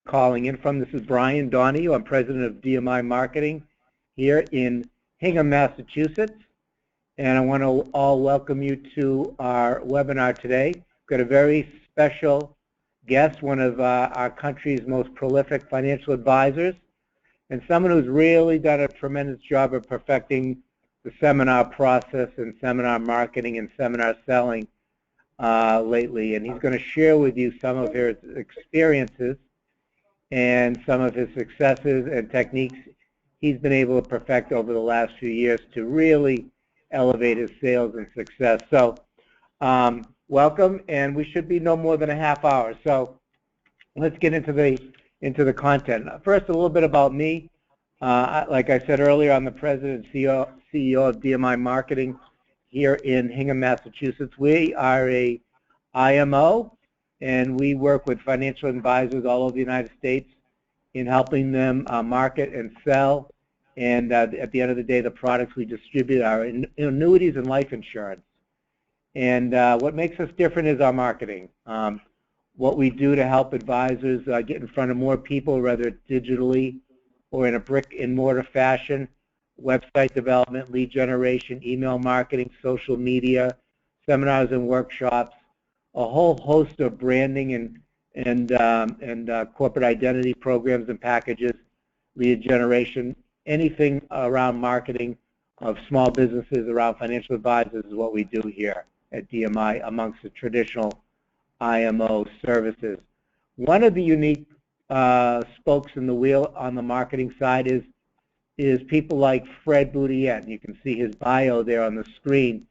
calling in from. This is Brian Donahue. I'm president of DMI Marketing here in Hingham, Massachusetts. And I want to all welcome you to our webinar today. We've got a very special guest, one of our country's most prolific financial advisors, and someone who's really done a tremendous job of perfecting the seminar process and seminar marketing and seminar selling lately. And he's going to share with you some of his experiences and some of his successes and techniques he's been able to perfect over the last few years to really elevate his sales and success. So welcome, and we should be no more than a half hour. So let's get into the content. First, a little bit about me. Like I said earlier, I'm the president and CEO of DMI Marketing here in Hingham, Massachusetts. We are a IMO, and we work with financial advisors all over the United States in helping them market and sell. And at the end of the day, the products we distribute are annuities and life insurance. And what makes us different is our marketing. What we do to help advisors get in front of more people, whether it's digitally or in a brick-and-mortar fashion, website development, lead generation, email marketing, social media, seminars and workshops, a whole host of branding and corporate identity programs and packages, lead generation, anything around marketing of small businesses around financial advisors is what we do here at DMI amongst the traditional IMO services. One of the unique spokes in the wheel on the marketing side is people like Fred Boudillette. You can see his bio there on the screen.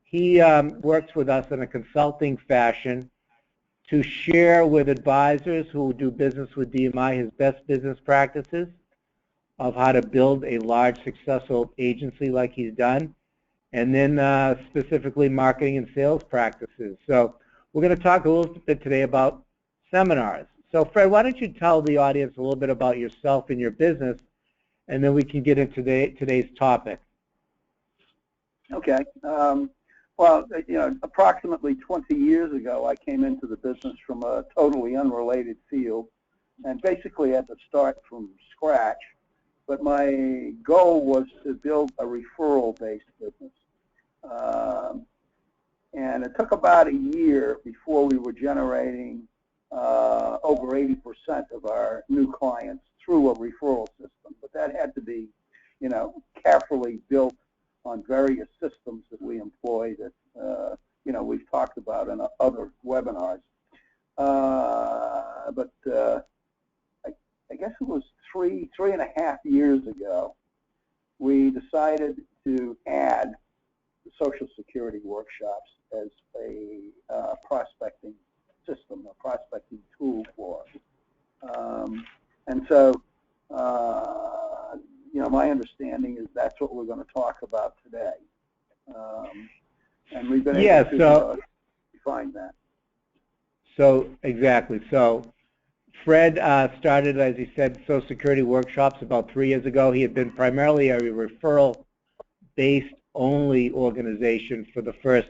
He works with us in a consulting fashion to share with advisors who do business with DMI his best business practices of how to build a large, successful agency like he's done, and then specifically marketing and sales practices. So we're going to talk a little bit today about seminars. So Fred, why don't you tell the audience a little bit about yourself and your business, and then we can get into today's topic. Okay. Well, approximately 20 years ago, I came into the business from a totally unrelated field, and basically had to start from scratch. But my goal was to build a referral-based business. And it took about a year before we were generating over 80% of our new clients through a referral system. But that had to be, carefully built on various systems that we employ that, we've talked about in other webinars. But I guess it was three and a half years ago, we decided to add the Social Security workshops as a prospecting system, a prospecting tool for us. And so, my understanding is that's what we're going to talk about today. And we've been able to define that. So, exactly. So, Fred started, as he said, Social Security workshops about 3 years ago. He had been primarily a referral-based only organization for the first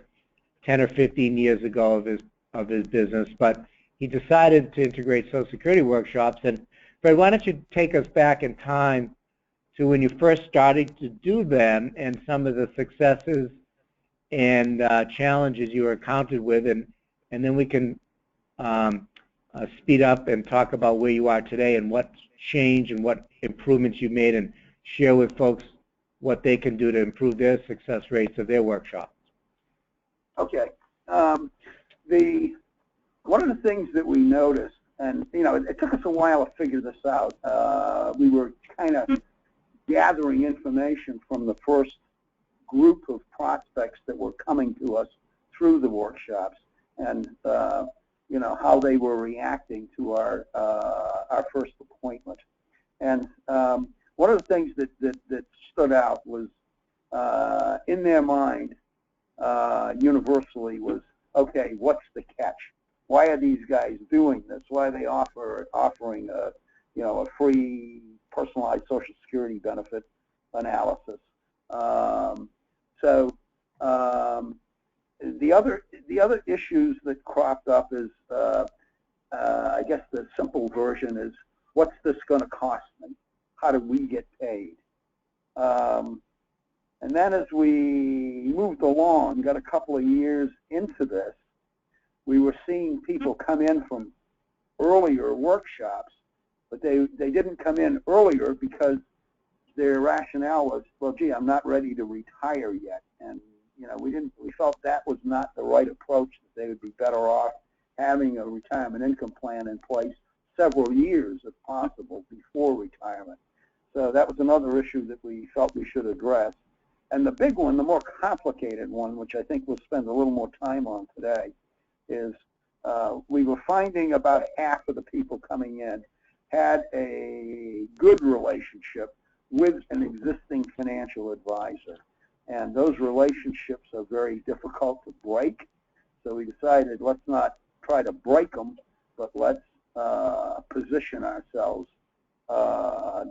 10 or 15 years ago of his business, but he decided to integrate Social Security workshops. And Fred, why don't you take us back in time to when you first started to do them and some of the successes and challenges you were encountered with, and then we can speed up and talk about where you are today and what changed and what improvements you made, and share with folks what they can do to improve their success rates of their workshops. Okay. One of the things that we noticed, and it took us a while to figure this out. We were kind of gathering information from the first group of prospects that were coming to us through the workshops, and how they were reacting to our first appointment. And one of the things that stood out was in their mind universally was, okay, what's the catch? Why are these guys doing this? Why are they offering a free personalized Social Security benefit analysis? The other issues that cropped up is I guess the simple version is, what's this going to cost me? How do we get paid? And then as we moved along, got a couple of years into this, we were seeing people come in from earlier workshops, but they didn't come in earlier because their rationale was, well, gee, I'm not ready to retire yet. And, you know, we felt that was not the right approach, that they would be better off having a retirement income plan in place several years, if possible, before retirement. So that was another issue that we felt we should address. And the big one, the more complicated one, which I think we'll spend a little more time on today, is we were finding about half of the people coming in had a good relationship with an existing financial advisor. And those relationships are very difficult to break. So we decided, let's not try to break them, but let's position ourselves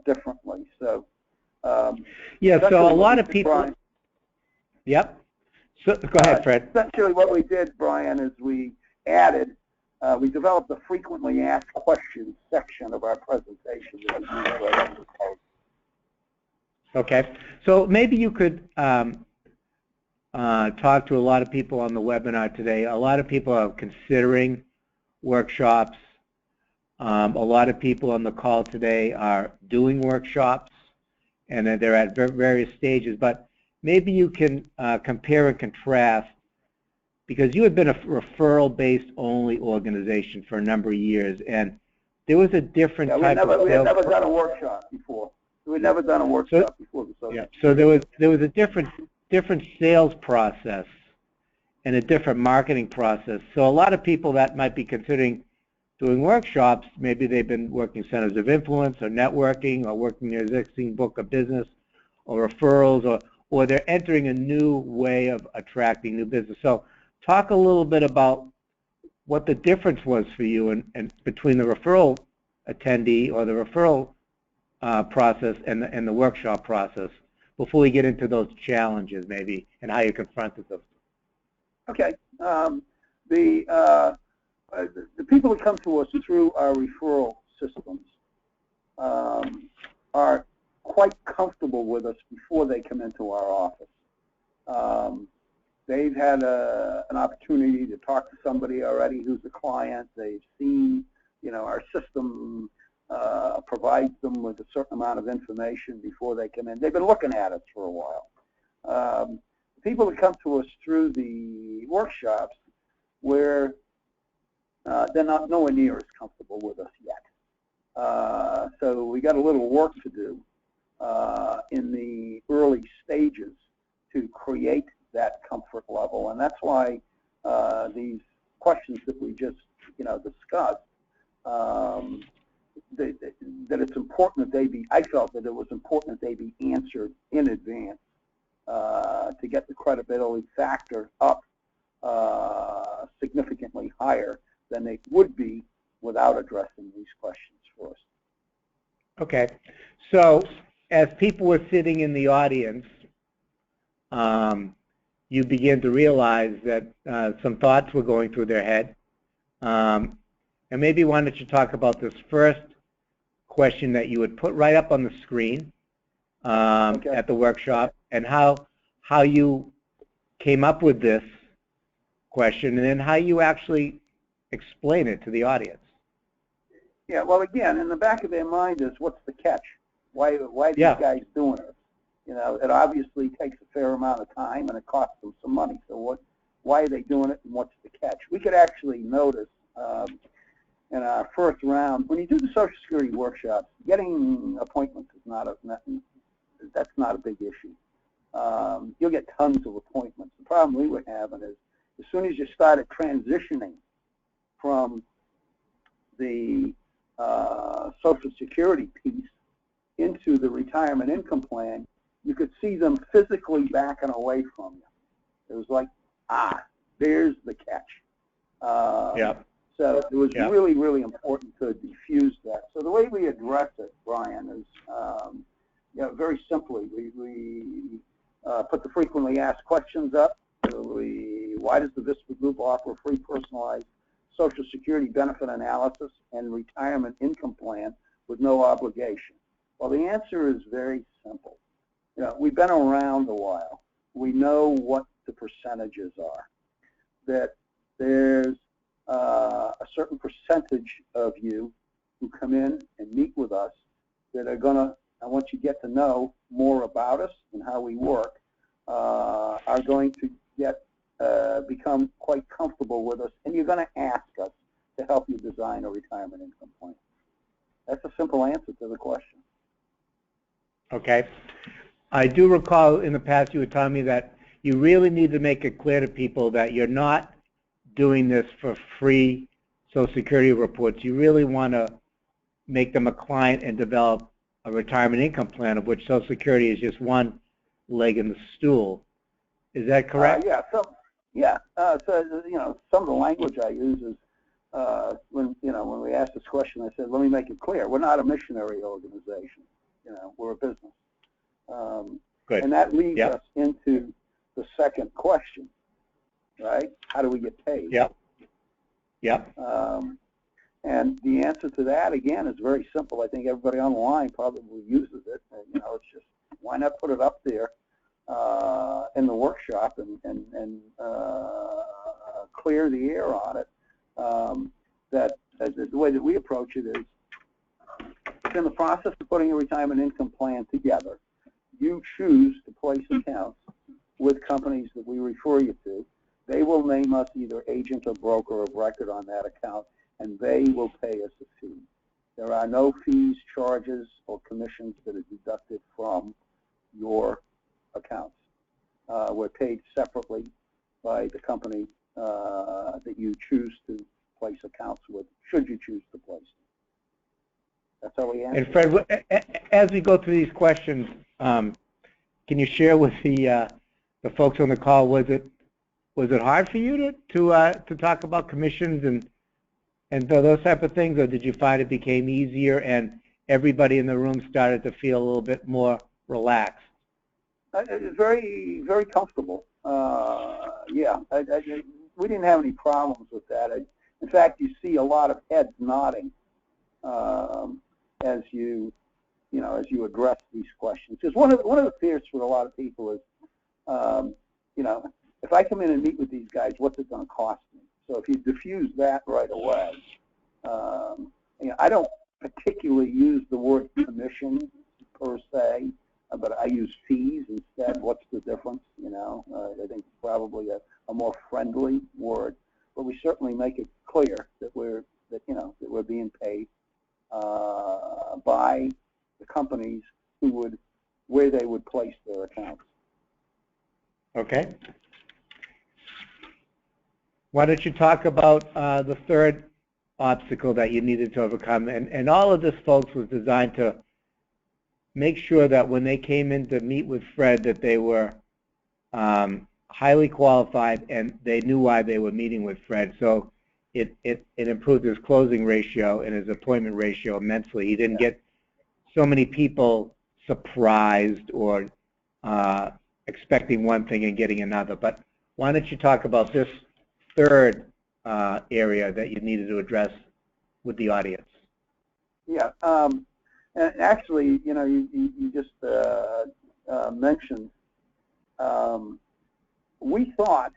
differently. So yeah, so a lot of people. Brian, yep. So go ahead, Fred. Essentially, what we did, Brian, is we added, we developed a frequently asked questions section of our presentation. Okay, so maybe you could talk to a lot of people on the webinar today. A lot of people are considering workshops. A lot of people on the call today are doing workshops, and they're at various stages. But maybe you can compare and contrast, because you had been a referral-based only organization for a number of years, and there was a different type of sales. We had never done a workshop before. We had never done a workshop before. Yeah, so there was a different sales process and a different marketing process. So a lot of people that might be considering doing workshops, maybe they've been working centers of influence or networking or working their existing book of business or referrals, or they're entering a new way of attracting new business. So talk a little bit about what the difference was for you and between the referral attendee or the referral process and the workshop process before we get into those challenges maybe and how you confronted them. Okay. The people that come to us through our referral systems are quite comfortable with us before they come into our office. They've had an opportunity to talk to somebody already who's a client. They've seen, you know, our system provides them with a certain amount of information before they come in. They've been looking at us for a while. People that come to us through the workshops, where they're not nowhere near as comfortable with us yet. So we got a little work to do in the early stages to create that comfort level, and that's why these questions that we just, you know, discussed, that it's important that they be, I felt that it was important that they be answered in advance to get the credibility factor up significantly higher than they would be without addressing these questions first. Okay, so as people were sitting in the audience, you begin to realize that some thoughts were going through their head. And maybe why don't you talk about this first question that you would put right up on the screen at the workshop, and how you came up with this question, and then how you actually explain it to the audience. Yeah, well, again, in the back of their mind is, what's the catch? Why are these guys doing it? You know, it obviously takes a fair amount of time and it costs them some money. So why are they doing it, and what's the catch? We could actually notice in our first round, when you do the Social Security workshops, getting appointments is that's not a big issue. You'll get tons of appointments. The problem we were having is, as soon as you started transitioning from the Social Security piece into the retirement income plan, you could see them physically backing away from you. It was like, there's the catch. So it was really, really important to diffuse that. So the way we address it, Brian, is very simply, we put the frequently asked questions up. Why does the Vista Group offer free personalized Social Security benefit analysis and retirement income plan with no obligation? Well, the answer is very simple. You know, we've been around a while. We know what the percentages are. That there's a certain percentage of you who come in and meet with us that are going to, and once you get to know more about us and how we work, are going to become quite comfortable with us, and you're going to ask us to help you design a retirement income plan. That's a simple answer to the question. Okay. I do recall in the past you were telling me that you really need to make it clear to people that you're not doing this for free Social Security reports. You really want to make them a client and develop a retirement income plan, of which Social Security is just one leg in the stool. Is that correct? So you know, some of the language I use is when we asked this question, I said, let me make it clear: we're not a missionary organization. You know, we're a business. Good. And that leads us into the second question, right? How do we get paid? Yep. And the answer to that, again, is very simple. I think everybody online probably uses it. And, you know, it's just, why not put it up there in the workshop and clear the air on it? The way that we approach it is, in the process of putting a retirement income plan together, you choose to place accounts with companies that we refer you to. They will name us either agent or broker of record on that account, and they will pay us a fee. There are no fees, charges, or commissions that are deducted from your accounts. We're paid separately by the company that you choose to place accounts with, should you choose to place them. That's how we answer. And Fred, as we go through these questions, can you share with the folks on the call, was it hard for you to talk about commissions and those type of things, or did you find it became easier and everybody in the room started to feel a little bit more relaxed? It was very, very comfortable. We didn't have any problems with that. In fact, you see a lot of heads nodding as you address these questions. Because one of the fears for a lot of people is, if I come in and meet with these guys, what's it going to cost me? So if you diffuse that right away, I don't particularly use the word commission per se, but I use fees instead. What's the difference? I think it's probably a more friendly word, but we certainly make it clear that we're being paid by the companies where they would place their accounts. Okay. Why don't you talk about the third obstacle that you needed to overcome? And all of this, folks, was designed to make sure that when they came in to meet with Fred, that they were highly qualified and they knew why they were meeting with Fred. So it improved his closing ratio and his appointment ratio immensely. He didn't get so many people surprised or expecting one thing and getting another. But why don't you talk about this third area that you needed to address with the audience? Yeah, and actually, you just mentioned, we thought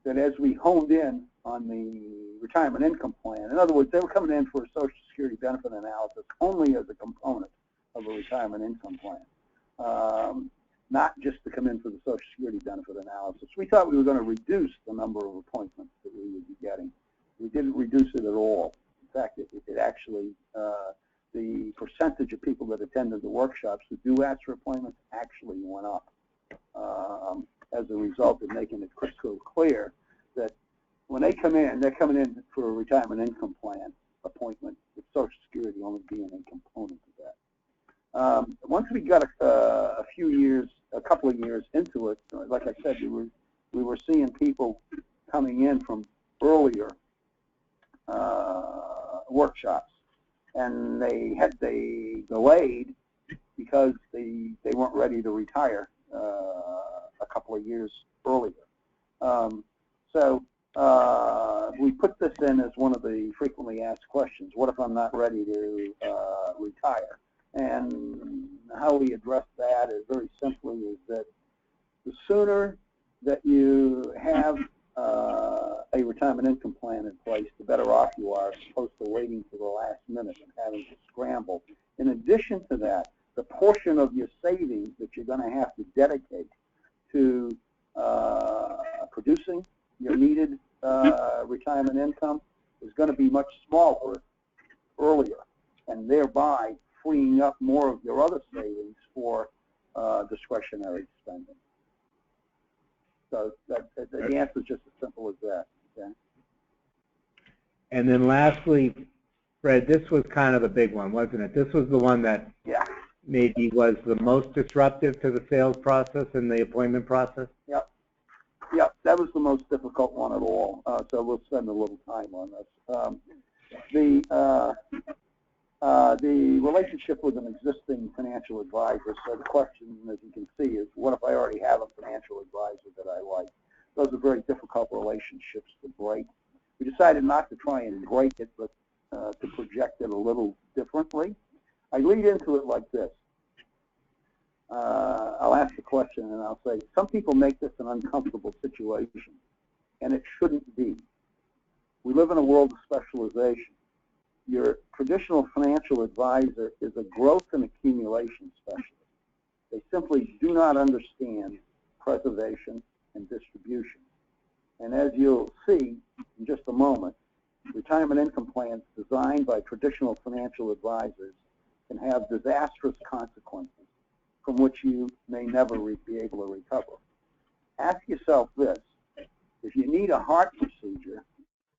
that as we honed in on the retirement income plan, in other words, they were coming in for a Social Security benefit analysis only as a component of a retirement income plan, not just to come in for the Social Security benefit analysis. We thought we were going to reduce the number of appointments that we would be getting. We didn't reduce it at all. In fact, it actually, the percentage of people that attended the workshops who do ask for appointments actually went up as a result of making it crystal clear that when they come in, they're coming in for a retirement income plan appointment, with Social Security only being a component of that. Once we got a couple of years into it, like I said, we were seeing people coming in from earlier workshops, and they delayed because they weren't ready to retire a couple of years earlier. So we put this in as one of the frequently asked questions. What if I'm not ready to retire? And how we address that is very simply is that the sooner that you have a retirement income plan in place, the better off you are, as opposed to waiting to the last minute and having to scramble. In addition to that, the portion of your savings that you're going to have to dedicate to producing your needed retirement income is going to be much smaller earlier, and thereby freeing up more of your other savings for discretionary spending. So the answer is just as simple as that. Okay? And then lastly, Fred, this was kind of the big one, wasn't it? This was the one that maybe was the most disruptive to the sales process and the appointment process? Yep. Yep, that was the most difficult one of all. So we'll spend a little time on this. The relationship with an existing financial advisor. So the question, as you can see, is what if I already have a financial advisor that I like? Those are very difficult relationships to break. We decided not to try and break it, but to project it a little differently. I lead into it like this. I'll ask the question and I'll say, some people make this an uncomfortable situation, and it shouldn't be. We live in a world of specialization. Your traditional financial advisor is a growth and accumulation specialist. They simply do not understand preservation and distribution. And as you'll see in just a moment, retirement income plans designed by traditional financial advisors can have disastrous consequences from which you may never be able to recover. Ask yourself this: if you need a heart procedure,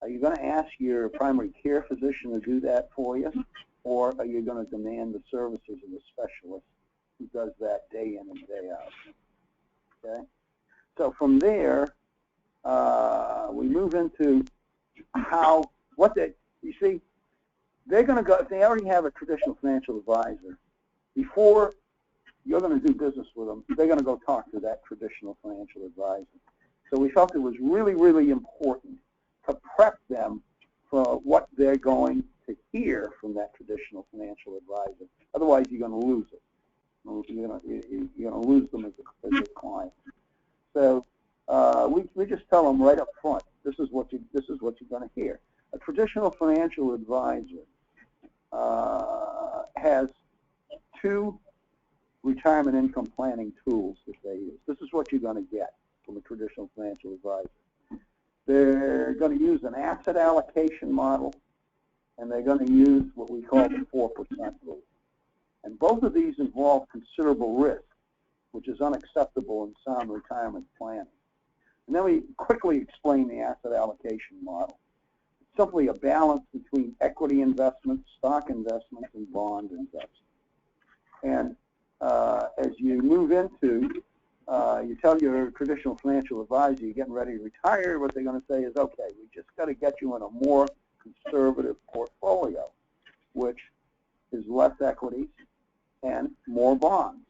are you going to ask your primary care physician to do that for you, or are you going to demand the services of a specialist who does that day in and day out? Okay. So from there, we move into you see, they're going to go, if they already have a traditional financial advisor, before you're going to do business with them, they're going to go talk to that traditional financial advisor. So we felt it was really, really important to prep them for what they're going to hear from that traditional financial advisor. Otherwise, you're going to lose it. You're going to lose them as a client. So we just tell them right up front, this is what you're going to hear. A traditional financial advisor has two retirement income planning tools that they use. This is what you're going to get from a traditional financial advisor. They're going to use an asset allocation model, and they're going to use what we call the 4% rule. And both of these involve considerable risk, which is unacceptable in sound retirement planning. And then we quickly explain the asset allocation model. It's simply a balance between equity investments, stock investments, and bond investments. And as you move into, you tell your traditional financial advisor you're getting ready to retire, what they're going to say is, okay, we just got to get you in a more conservative portfolio, which is less equities and more bonds.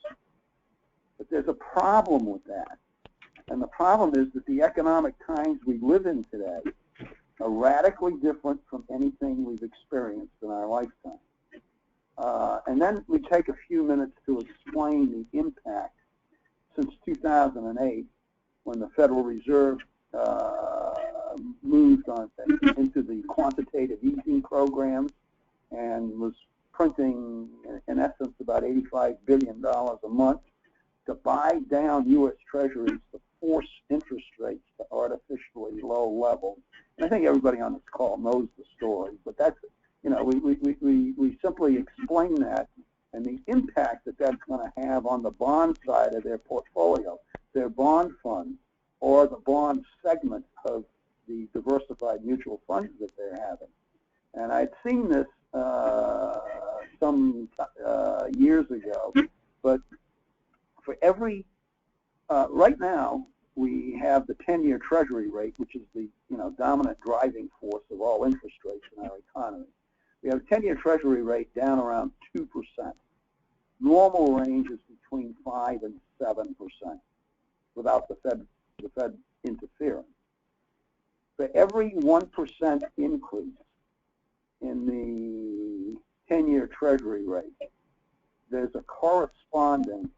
But there's a problem with that. And the problem is that the economic times we live in today are radically different from anything we've experienced in our lifetime. And then we take a few minutes to explain the impact since 2008, when the Federal Reserve moved on into the quantitative easing programs and was printing, in essence, about $85 billion a month to buy down U.S. Treasuries to force interest rates to artificially low levels. And I think everybody on this call knows the story, but that's, you know, we simply explain that and the impact that that's going to have on the bond side of their portfolio, their bond funds, or the bond segment of the diversified mutual funds that they're having. And I'd seen this some years ago, but for every, right now, we have the 10-year Treasury rate, which is the dominant driving force of all interest rates in our economy. We have a 10-year Treasury rate down around 2%. Normal range is between 5 and 7% without the Fed interfering. for every 1% increase in the 10-year Treasury rate, there's a corresponding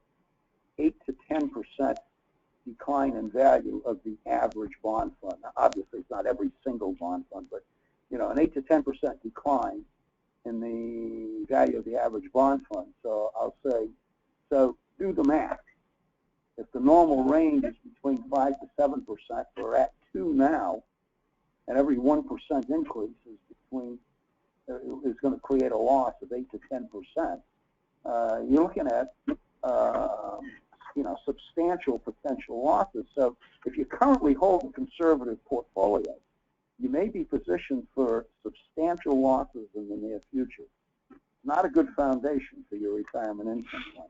8 to 10% decline in value of the average bond fund. Now, obviously, it's not every single bond fund, but an 8 to 10% decline in the value of the average bond fund. So I'll say, so do the math. If the normal range is between 5 to 7%, we're at 2 now, and every 1% increase is going to create a loss of 8 to 10%. You're looking at substantial potential losses. So if you currently hold a conservative portfolio, you may be positioned for substantial losses in the near future. Not a good foundation for your retirement income plan.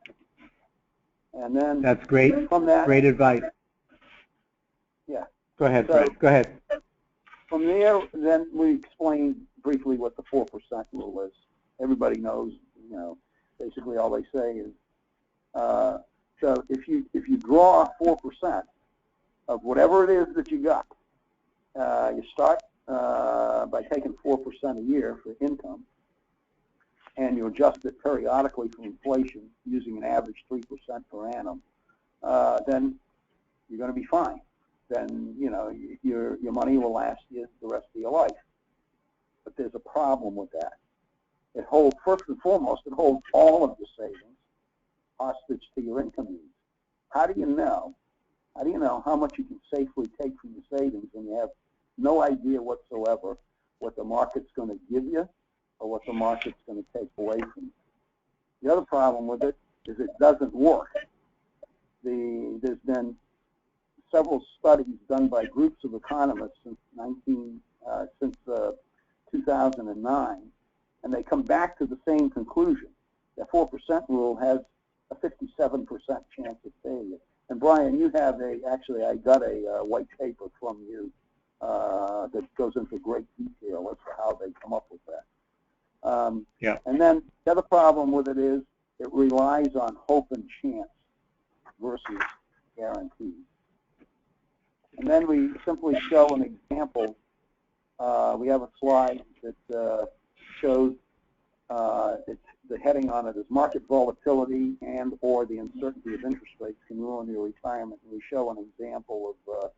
And then that's great. From that, great advice. Yeah. Go ahead, so, Fred. Go ahead. From there, then we explain briefly what the 4% rule is. Everybody knows, basically all they say is, so if you draw 4% of whatever it is that you got, you start by taking 4% a year for income, and you adjust it periodically for inflation using an average 3% per annum, then you're going to be fine. Then your money will last you the rest of your life. But there's a problem with that. It holds, first and foremost, it holds all of the savings hostage to your income needs. How do you know? How do you know how much you can safely take from your savings when you have no idea whatsoever what the market's going to give you or what the market's going to take away from you? The other problem with it is it doesn't work. There's been several studies done by groups of economists since 2009, and they come back to the same conclusion. The 4% rule has a 57% chance of failure. And Brian, you have actually I got a white paper from you that goes into great detail as to how they come up with that. Yeah. And then the other problem with it is it relies on hope and chance versus guarantees. And then we simply show an example. We have a slide that shows the heading on it is market volatility and or the uncertainty of interest rates can ruin your retirement. And we show an example of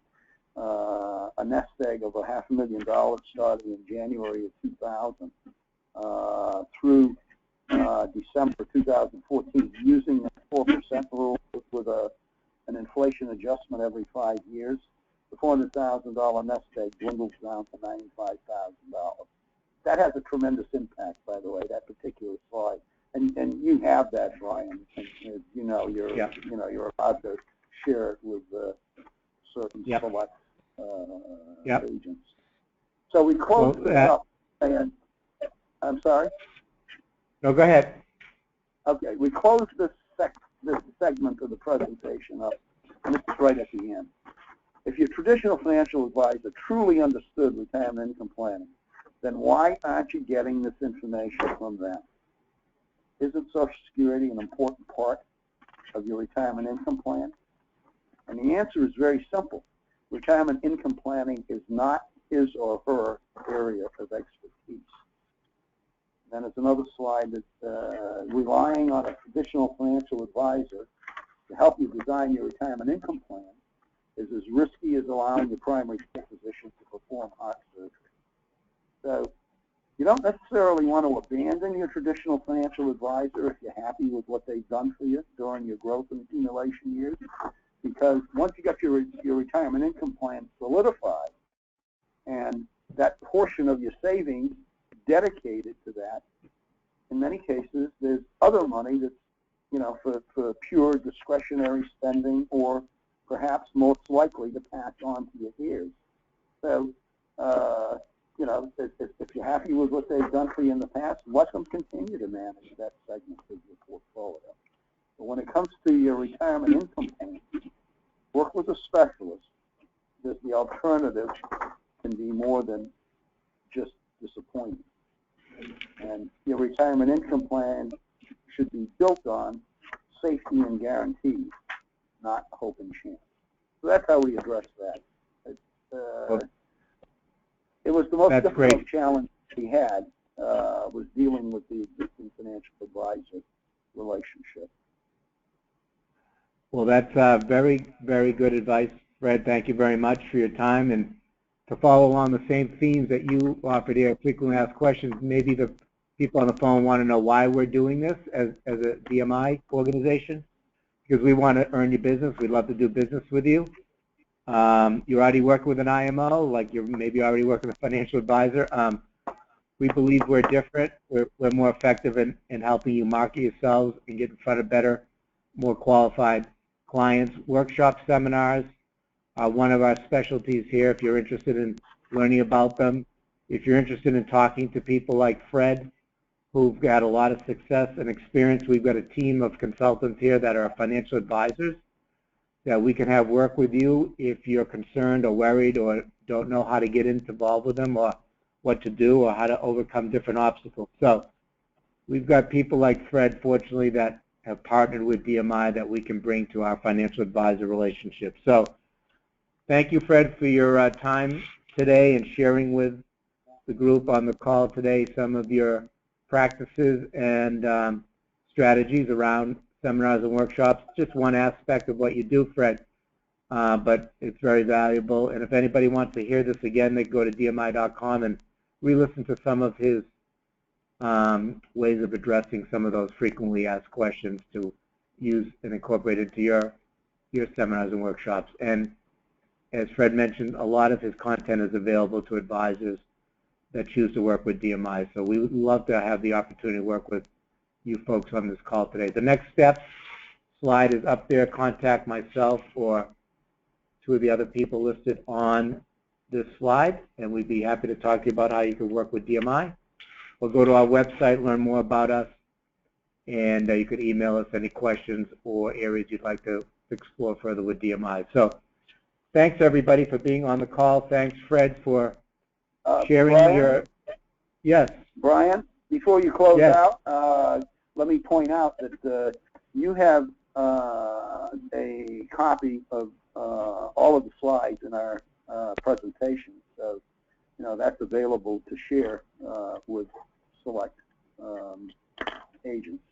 a nest egg of $500,000 starting in January of 2000 through December 2014 using the 4% rule with an inflation adjustment every 5 years. The $400,000 nest egg dwindles down to $95,000. That has a tremendous impact, by the way, that particular slide. And you have that, Brian. And, you're allowed to share it with certain select agents. So we close this up, and I'm sorry. No, go ahead. Okay, we close this segment of the presentation up, and this is right at the end. If your traditional financial advisor truly understood retirement income planning, then why aren't you getting this information from them? Isn't Social Security an important part of your retirement income plan? And the answer is very simple. Retirement income planning is not his or her area of expertise. Then there's another slide that relying on a traditional financial advisor to help you design your retirement income plan is as risky as allowing your primary care physician to perform heart surgery. So you don't necessarily want to abandon your traditional financial advisor if you're happy with what they've done for you during your growth and accumulation years, because once you got your retirement income plan solidified and that portion of your savings dedicated to that, in many cases there's other money that's for pure discretionary spending or perhaps most likely to pass on to your heirs. So if you're happy with what they've done for you in the past, let them continue to manage that segment of your portfolio. But when it comes to your retirement income plan, work with a specialist, because the alternative can be more than just disappointing. And your retirement income plan should be built on safety and guarantees, not hope and chance. So that's how we address that. It was the most That's difficult great. challenge he had, was dealing with the existing financial advisor relationship. Well, that's very, very good advice, Fred. Thank you very much for your time. And to follow along the same themes that you offered here, frequently asked questions, maybe the people on the phone want to know why we're doing this as a DMI organization, because we want to earn your business. We'd love to do business with you. You're already working with an IMO, like you're maybe already working with a financial advisor. We believe we're different. We're more effective in helping you market yourselves and get in front of better, more qualified clients. Workshop seminars are one of our specialties here if you're interested in learning about them. If you're interested in talking to people like Fred, who've got a lot of success and experience, we've got a team of consultants here that are financial advisors that we can have work with you if you're concerned or worried or don't know how to get involved with them or what to do or how to overcome different obstacles. So we've got people like Fred, fortunately, that have partnered with DMI that we can bring to our financial advisor relationship. So thank you, Fred, for your time today and sharing with the group on the call today some of your practices and strategies around seminars and workshops. Just one aspect of what you do, Fred, but it's very valuable. And if anybody wants to hear this again, they can go to DMI.com and re-listen to some of his ways of addressing some of those frequently asked questions to use and incorporate into your seminars and workshops. And as Fred mentioned, a lot of his content is available to advisors that choose to work with DMI. So we would love to have the opportunity to work with you folks on this call today. The next step slide is up there. Contact myself or two of the other people listed on this slide, and we'd be happy to talk to you about how you can work with DMI. Or go to our website, learn more about us, and you could email us any questions or areas you'd like to explore further with DMI. So thanks, everybody, for being on the call. Thanks, Fred, for sharing Brian, your... Yes. Brian, before you close Yes. out, let me point out that you have a copy of all of the slides in our presentation. So, you know, that's available to share with select agents.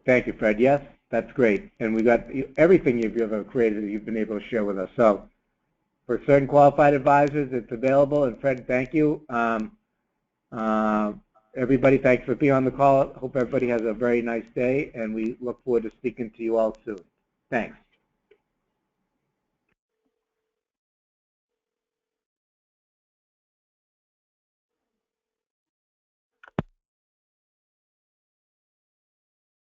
Thank you, Fred. Yes, that's great. And we got everything you've ever created that you've been able to share with us. So for certain qualified advisors, it's available. And Fred, thank you. Everybody, thanks for being on the call. Hope everybody has a very nice day, and we look forward to speaking to you all soon. Thanks.